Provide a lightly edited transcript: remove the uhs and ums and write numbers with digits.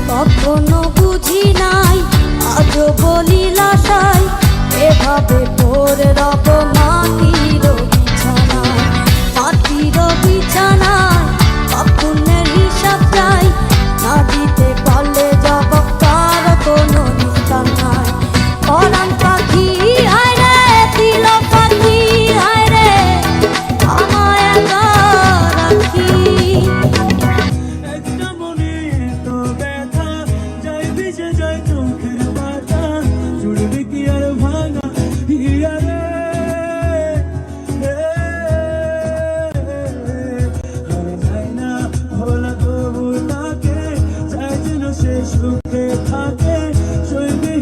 কখনো বুঝি নাই আজও বলি লাসাই এভাবে পড়ে রব মাটির বিছানায় মাটির বিছানায় কখনের হিসাব চাই না দিতে পারলে জবাব তার কোনো নিস্তার নাই পরাণ পাখি হায় রে দিল পাখি হায় রে আমায় একা রাখি একটা মনে তো ব্যথা যাই ভিজে যায় চোখের পাতা জুড়বে কি আর ভাঙা হিয়া রে হারে যায় না ভোলা তবু তাকে চাই যেন সে সুখে থাকে সইবে